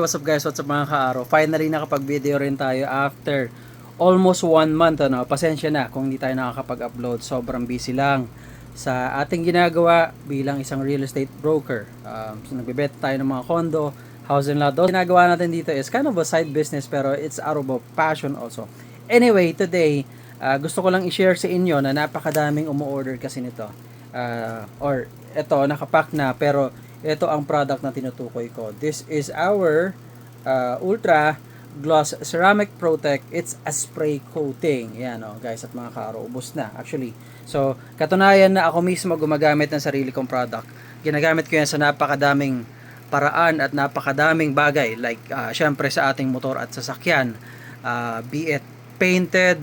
What's up guys, what's up mga kaaro? Finally nakapag-video rin tayo after almost 1 month. Pasensya na kung hindi tayo nakakapag-upload. Sobrang busy lang sa ating ginagawa bilang isang real estate broker. So nagbebenta tayo ng mga condo, house and lot. Ginagawa natin dito is kind of a side business pero it's out of a passion also. Anyway, today, gusto ko lang i-share sa inyo na napakadaming umu-order kasi nito. Or ito, nakapack na pero ito ang product na tinutukoy ko. This is our Ultra Gloss Ceramic Protect. It's a spray coating. Yan guys at mga kaaro, ubos na actually. So, katunayan na ako mismo gumagamit ng sarili kong product. Ginagamit ko yan sa napakadaming paraan at napakadaming bagay. Like, syempre sa ating motor at sasakyan. Be it painted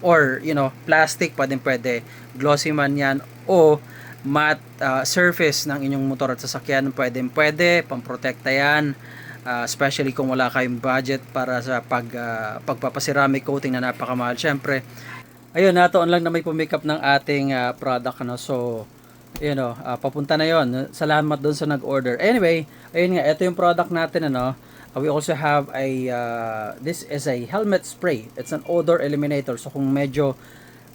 or, plastic, pwede. Glossy man yan o matte surface ng inyong motor at sasakyan, pwede, pamprotekta yan, especially kung wala kayong budget para sa pagpapaceramic coating na napakamahal. Syempre, ayun, natoon lang na may pumikap ng ating product, so, papunta na yon. Salamat doon sa nag-order. Anyway, ayun nga, ito yung product natin, we also have this is a helmet spray. It's an odor eliminator. So, kung medyo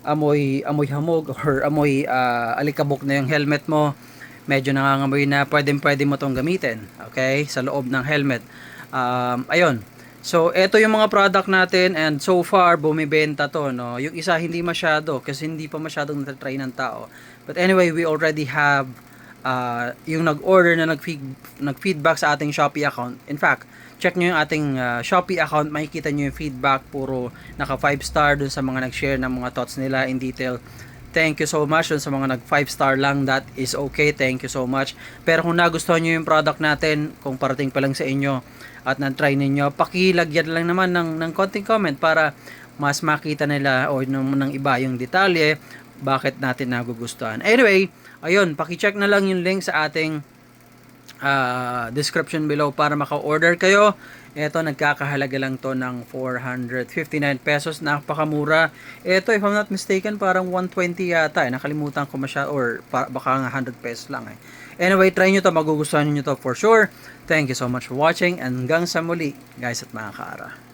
amoy hamog or amoy alikabok na yung helmet mo, medyo nangangamoy na, pwede mo tong gamitin, okay, sa loob ng helmet. Ayun, so ito yung mga product natin and so far bumibenta to, yung isa hindi masyado kasi hindi pa masyadong natatry ng tao, but anyway, we already have yung nag-order na nag-feedback sa ating Shopee account. In fact, check nyo yung ating Shopee account, makikita nyo yung feedback, puro naka 5 star dun sa mga nag-share ng mga thoughts nila in detail. Thank you so much dun sa mga nag 5 star lang, that is okay, thank you so much. Pero kung nagustuhan nyo yung product natin, kung parating pa lang sa inyo at na-try ninyo, pakilagyan lang naman ng konting comment para mas makita nila o ng iba yung detalye bakit natin nagugustuhan. Anyway, ayun, pakicheck na lang yung link sa ating description below para maka-order kayo. Ito, nagkakahalaga lang to ng 459 pesos. Napakamura. Ito, if I'm not mistaken, parang 120 yata. Nakalimutan ko or baka nga 100 pesos lang. Anyway, try nyo to. Magugustuhan nyo to for sure. Thank you so much for watching. And hanggang sa muli, guys at mga kaara.